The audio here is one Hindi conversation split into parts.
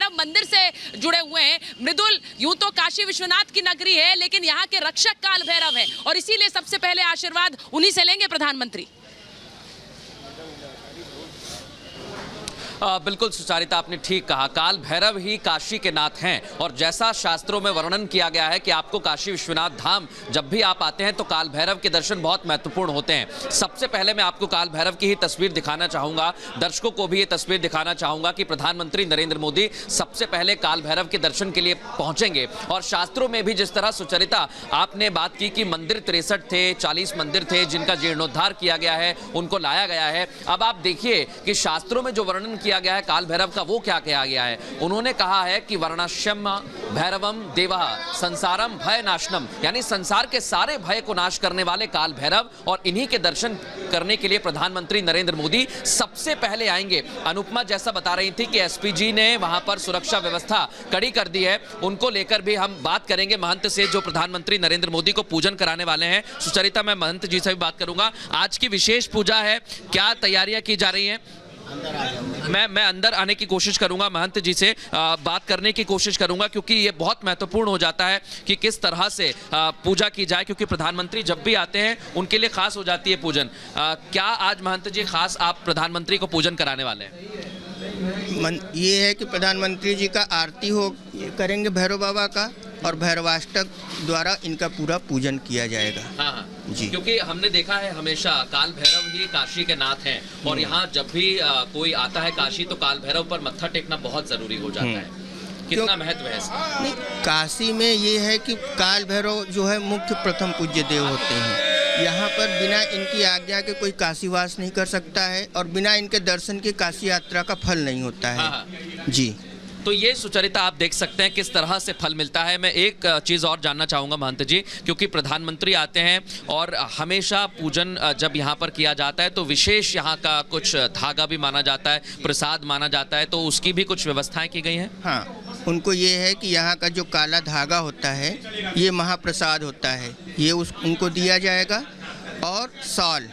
भैरव मंदिर से जुड़े हुए हैं। मृदुल, यूं तो काशी विश्वनाथ की नगरी है, लेकिन यहाँ के रक्षक काल भैरव है और इसीलिए सबसे पहले आशीर्वाद उन्हीं से लेंगे प्रधानमंत्री। बिल्कुल सुचारिता, आपने ठीक कहा, काल भैरव ही काशी के नाथ हैं और जैसा शास्त्रों में वर्णन किया गया है कि आपको काशी विश्वनाथ धाम जब भी आप आते हैं तो काल भैरव के दर्शन बहुत महत्वपूर्ण होते हैं। सबसे पहले मैं आपको काल भैरव की ही तस्वीर दिखाना चाहूंगा, दर्शकों को भी ये तस्वीर दिखाना चाहूंगा कि प्रधानमंत्री नरेंद्र मोदी सबसे पहले काल भैरव के दर्शन के लिए पहुंचेंगे। और शास्त्रों में भी जिस तरह सुचरिता आपने बात की कि मंदिर 63 थे, 40 मंदिर थे जिनका जीर्णोद्धार किया गया है, उनको लाया गया है। अब आप देखिए कि शास्त्रों में जो वर्णन किया गया है काल भैरव का, वो क्या कहा गया है। उन्होंने कहा है कि वर्णाश्यम भैरवम देवः संसारम भय नाशनम, यानी संसार के सारे भय को नाश करने वाले काल भैरव, और इन्हीं के दर्शन करने के लिए प्रधानमंत्री नरेंद्र मोदी सबसे पहले आएंगे। अनुपमा जैसा बता रही थी कि एसपीजी ने वहां पर सुरक्षा व्यवस्था कड़ी कर दी है, उनको लेकर भी हम बात करेंगे महंत से जो प्रधानमंत्री नरेंद्र मोदी को पूजन कराने वाले हैं। सुचरिता, मैं महंत जी से भी बात करूंगा। आज की विशेष पूजा है, क्या तैयारियां की जा रही हैं? मैं अंदर आने की कोशिश करूंगा, महंत जी से बात करने की कोशिश करूंगा, क्योंकि ये बहुत महत्वपूर्ण हो जाता है कि किस तरह से पूजा की जाए, क्योंकि प्रधानमंत्री जब भी आते हैं उनके लिए खास हो जाती है पूजन। क्या आज महंत जी खास आप प्रधानमंत्री को पूजन कराने वाले हैं? ये है कि प्रधानमंत्री जी का आरती हो करेंगे भैरव बाबा का, और भैरवाष्टक द्वारा इनका पूरा पूजन किया जाएगा। हाँ जी, क्योंकि हमने देखा है हमेशा काल भैरव ही काशी के नाथ हैं और यहाँ जब भी कोई आता है काशी तो काल भैरव पर मत्था टेकना बहुत जरूरी हो जाता है। कितना महत्व है इसका? नहीं, काशी में ये है कि काल भैरव जो है मुख्य प्रथम पूज्य देव होते हैं। यहाँ पर बिना इनकी आज्ञा के कोई काशीवास नहीं कर सकता है और बिना इनके दर्शन के काशी यात्रा का फल नहीं होता है। जी, तो ये सुचरिता आप देख सकते हैं किस तरह से फल मिलता है। मैं एक चीज़ और जानना चाहूँगा महंत जी, क्योंकि प्रधानमंत्री आते हैं और हमेशा पूजन जब यहाँ पर किया जाता है तो विशेष यहाँ का कुछ धागा भी माना जाता है, प्रसाद माना जाता है, तो उसकी भी कुछ व्यवस्थाएं की गई हैं? हाँ, उनको ये है कि यहाँ का जो काला धागा होता है ये महाप्रसाद होता है, ये उनको दिया जाएगा, और शॉल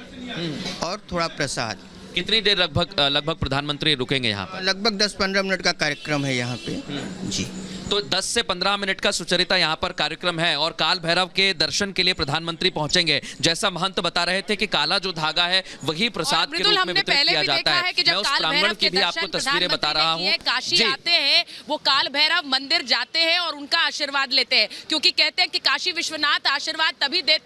और थोड़ा प्रसाद। कितनी देर लगभग प्रधानमंत्री रुकेंगे यहाँ पर? लगभग 10-15 मिनट का कार्यक्रम है यहाँ पे। जी, तो 10 से 15 मिनट का सुचरिता यहाँ पर कार्यक्रम है और काल भैरव के दर्शन के लिए प्रधानमंत्री पहुंचेंगे। जैसा महंत बता रहे थे कि काला जो धागा है वही प्रसाद के रूप में वितरित किया जाता है। कि जब काल भैरव के भी आपको तस्वीरें बता रहा हूँ, काशी आते हैं वो काल भैरव मंदिर जाते हैं और उनका आशीर्वाद लेते हैं, क्योंकि कहते हैं कि काशी विश्वनाथ आशीर्वाद तभी देते